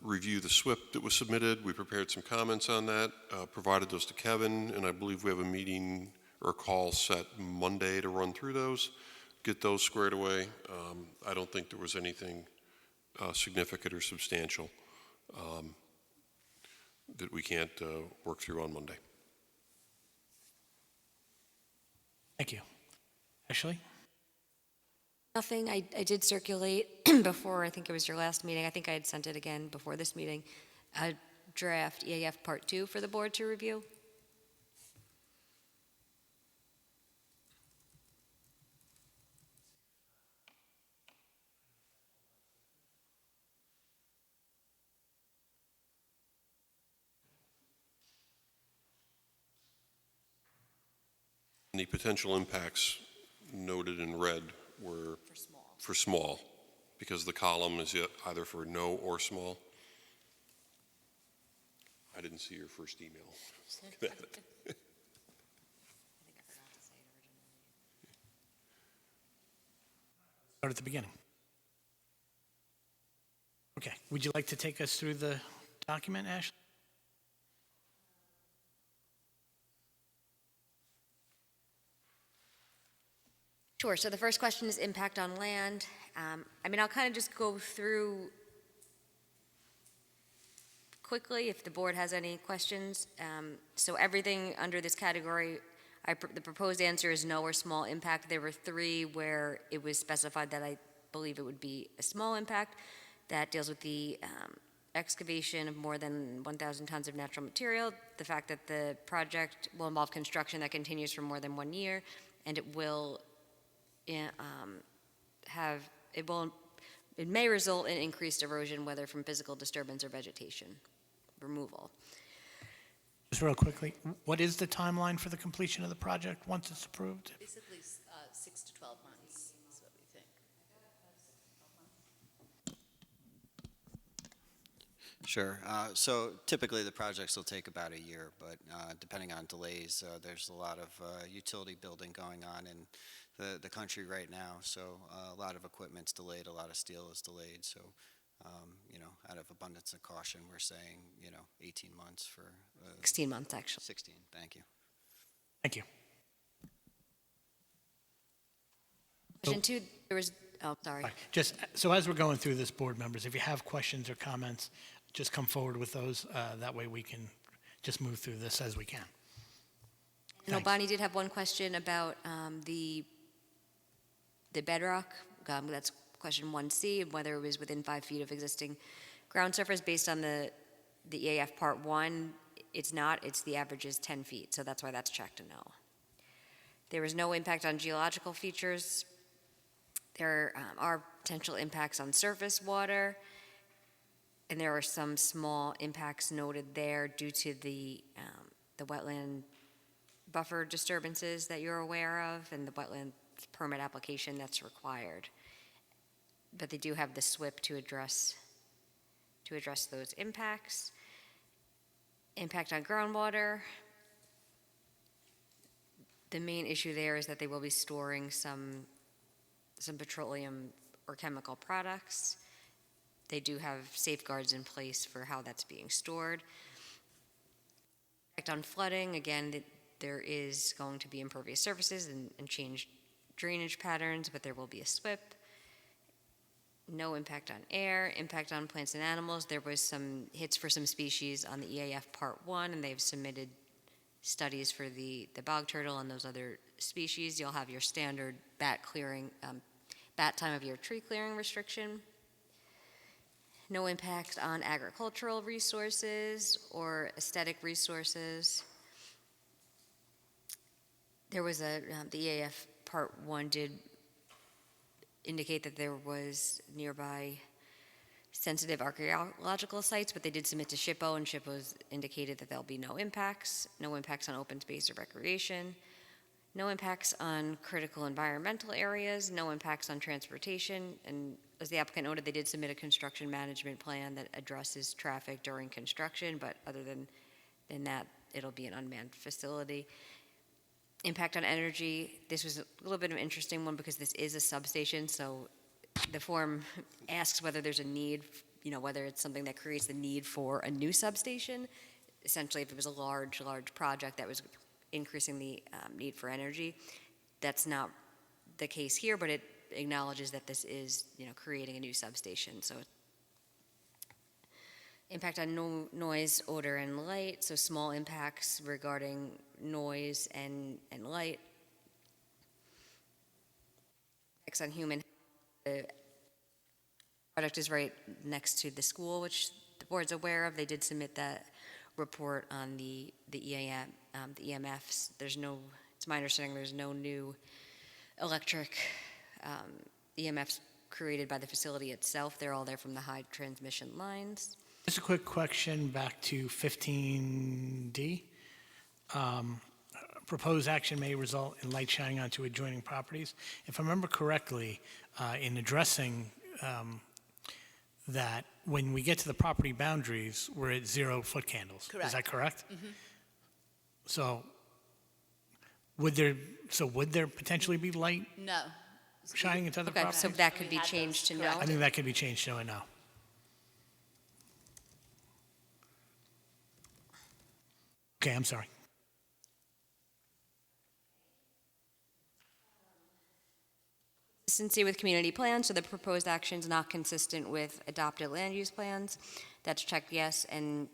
review the SWIP that was submitted. We prepared some comments on that, provided those to Kevin, and I believe we have a meeting or a call set Monday to run through those, get those squared away. I don't think there was anything significant or substantial that we can't work through on Monday. thank you. Ashley? nothing. I did circulate before, I think it was your last meeting, I think I had sent it again before this meeting, a draft EAF Part 2 for the board to review. And the potential impacts noted in red were For small. for small, because the column is either for no or small. I didn't see your first email. Looking at it. Start at the beginning. Okay, would you like to take us through the document, Ashley? Sure, so the first question is impact on land. I'll kind of just go through quickly if the board has any questions. So everything under this category, the proposed answer is no or small impact. There were 3 where it was specified that I believe it would be a small impact. That deals with the excavation of more than 1,000 tons of natural material, the fact that the project will involve construction that continues for more than 1 year, and it may result in increased erosion, whether from physical disturbance or vegetation removal. Just real quickly, what is the timeline for the completion of the project once it's approved? Basically, 6 to 12 months is what we think. Sure. So typically, the projects will take about a year, but depending on delays, there's a lot of utility building going on in the country right now. So a lot of equipment's delayed, a lot of steel is delayed. So, out of abundance of caution, we're saying, 18 months for... 16 months, actually. 16, thank you. Thank you. Question 2, there was, sorry. All right, just, so as we're going through this, board members, if you have questions or comments, just come forward with those. That way we can just move through this as we can. No, Thanks. Bonnie did have one question about the bedrock. That's question 1C, and whether it was within 5 feet of existing ground surface. Based on the EAF Part 1, it's not. The average is 10 feet, so that's why that's checked a no. There was no impact on geological features. There are potential impacts on surface water, and there are some small impacts noted there due to the wetland buffer disturbances that you're aware of and the wetland permit application that's required. But they do have the SWIP to address those impacts. Impact on groundwater. The main issue there is that they will be storing some petroleum or chemical products. They do have safeguards in place for how that's being stored. Impact on flooding, again, there is going to be impervious surfaces and changed drainage patterns, but there will be a SWIP. No impact on air. Impact on plants and animals. There was some hits for some species on the EAF Part 1, and they've submitted studies for the bog turtle and those other species. You'll have your standard bat time of year tree clearing restriction. No impact on agricultural resources or aesthetic resources. There was the EAF Part 1 did indicate that there was nearby sensitive archaeological sites, but they did submit to SHPO, and SHPO's indicated that there'll be no impacts on open space or recreation, no impacts on critical environmental areas, no impacts on transportation, and as the applicant noted, they did submit a construction management plan that addresses traffic during construction, but other than that, it'll be an unmanned facility. Impact on energy, this was a little bit of an interesting one because this is a substation, so the form asks whether there's a need, whether it's something that creates the need for a new substation. Essentially, if it was a large project that was increasing the need for energy, that's not the case here, but it acknowledges that this is, creating a new substation. So impact on noise, odor, and light, so small impacts regarding noise and light. Impacts on human health. The project is right next to the school, which the board's aware of. They did submit that report on the EMFs. It's my understanding there's no new electric EMFs created by the facility itself. They're all there from the high transmission lines. Just a quick question back to 15D. proposed action may result in light shining onto adjoining properties. If I remember correctly, in addressing that, when we get to the property boundaries, we're at 0-foot candles. Is that correct? So would there potentially be light No. shining into other Okay, properties? so that could be changed to no? I think that could be changed to a no. Okay, I'm sorry. Consistency with community plans, so the proposed action's not consistent with adopted land use plans. That's checked yes, and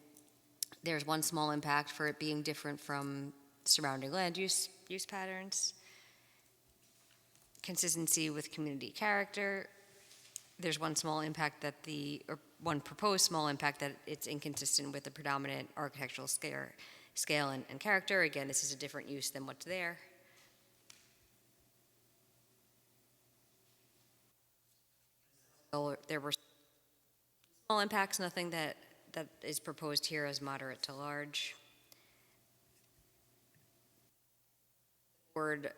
there's one small impact for it being different from surrounding land use patterns. Consistency with community character, there's one small impact or one proposed small impact that it's inconsistent with the predominant architectural scale and character. Again, this is a different use than what's there. So there were small impacts, nothing that is proposed here as moderate to large. Word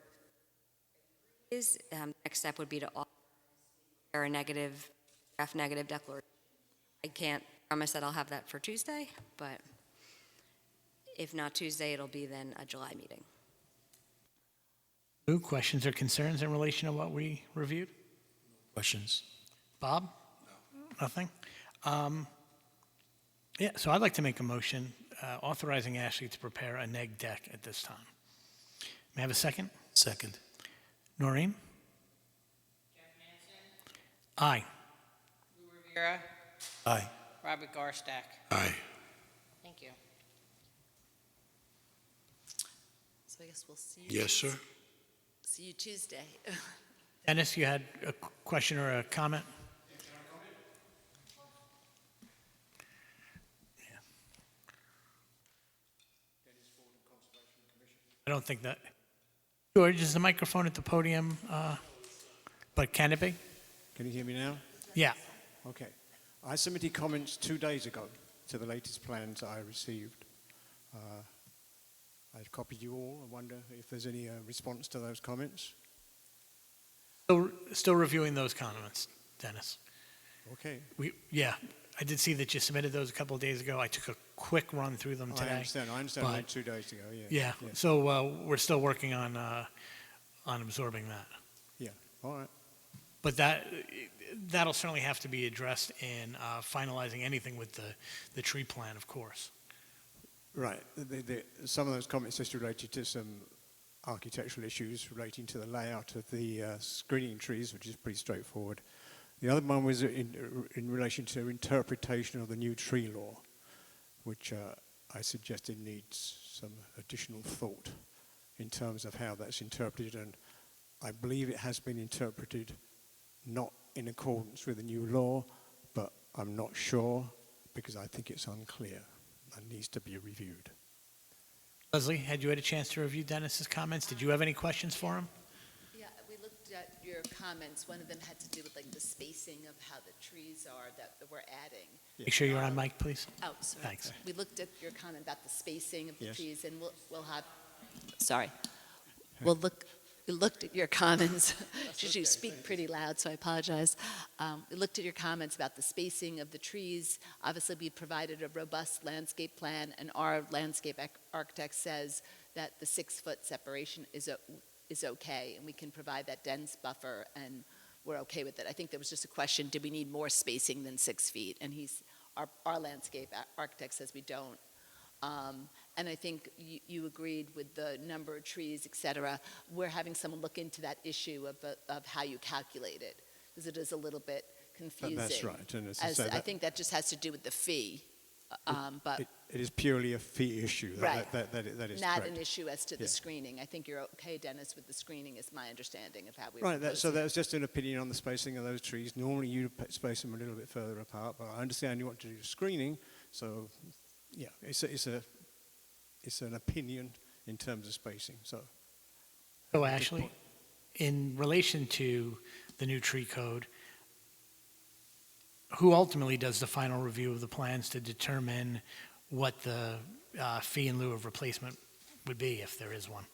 is, next step would be to prepare a draft negative declaration. I can't promise that I'll have that for Tuesday, but if not Tuesday, it'll be then a July meeting. Lou, questions or concerns in relation to what we reviewed? Questions? Bob? No. Nothing? Yeah, so I'd like to make a motion authorizing Ashley to prepare a neg deck at this time. May I have a second? Second. Noreen? Aye. Lou Rivera, Aye. Robert Garstack. Aye. Thank you. So I guess we'll see you. Yes, sir. See you Tuesday. Dennis, you had a question or a comment? Yeah. I don't think that. George, is the microphone at the podium, but can it be? Can you hear me now? Yeah. Okay. I submitted comments 2 days ago to the latest plans I received. I've copied you all. I wonder if there's any response to those comments. Still reviewing those comments, Dennis. Okay. Yeah, I did see that you submitted those a couple of days ago. I took a quick run through them today. I understand. but- One 2 days ago. Yeah. Yeah, so we're still working on absorbing that. Yeah. All right. But that'll certainly have to be addressed in finalizing anything with the tree plan, of course. Right. Some of those comments just related to some architectural issues relating to the layout of the screening trees, which is pretty straightforward. The other one was in relation to interpretation of the new tree law, which I suggested needs some additional thought in terms of how that's interpreted, and I believe it has been interpreted not in accordance with the new law, but I'm not sure because I think it's unclear and needs to be reviewed. Leslie, had you had a chance to review Dennis's comments? Did you have any questions for him? Yeah, we looked at your comments. One of them had to do with like the spacing of how the trees are that we're adding. Make sure you're on mic, please. Oh, sorry. Thanks. We looked at your comment about the spacing of the Yes. trees, and we'll have, sorry. We looked at your comments. You speak pretty loud, so I apologize. We looked at your comments about the spacing of the trees. Obviously, we provided a robust landscape plan, and our landscape architect says that the 6-foot separation is okay, and we can provide that dense buffer, and we're okay with it. I think there was just a question, do we need more spacing than 6 feet? And our landscape architect says we don't. And I think you agreed with the number of trees, et cetera. We're having someone look into that issue of how you calculate it, because it is a little bit confusing. That's right. And as I said, I think that just has to do with the fee, but it is purely a fee issue. Right. That is not correct. an issue as to the Yeah. screening. I think you're okay, Dennis, with the screening is my understanding of how we Right, propose so it. that was just an opinion on the spacing of those trees. Normally you space them a little bit further apart, but I understand you want to do screening, so yeah, it's an opinion in terms of spacing, so. So Ashley, in relation to the new tree code, who ultimately does the final review of the plans to determine what the fee in lieu of replacement would be, if there is one?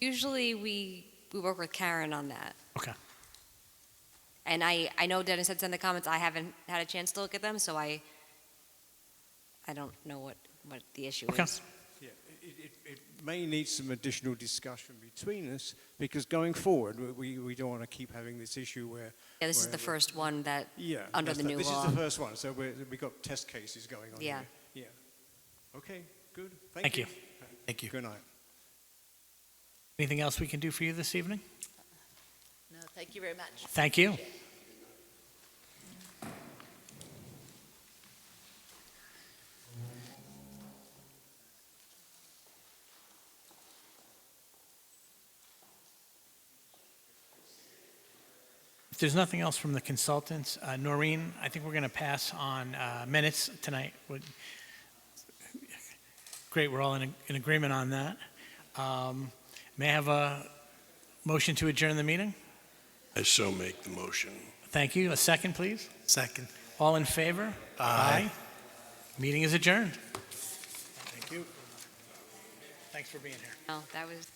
Usually we work with Karen on that. Okay. And I know Dennis had sent the comments, I haven't had a chance to look at them, so I don't know what the issue Okay. is. Yeah, it may need some additional discussion between us, because going forward, we don't want to keep having this issue where. Yeah, this is where the first one that, Yeah. under the new This law. is the first one, so we've got test cases going on Yeah. here. Yeah. Okay, good. Thank you. Thank you. Good night. Anything else we can do for you this evening? No, thank you very much. Thank you. If there's nothing else from the consultants, Noreen, I think we're going to pass on minutes tonight. Great, we're all in agreement on that. May I have a motion to adjourn the meeting? I so make the motion. Thank you. A second, please. Second. All in favor? Aye. Meeting is adjourned. Thank you. Thanks for being here. No, that was.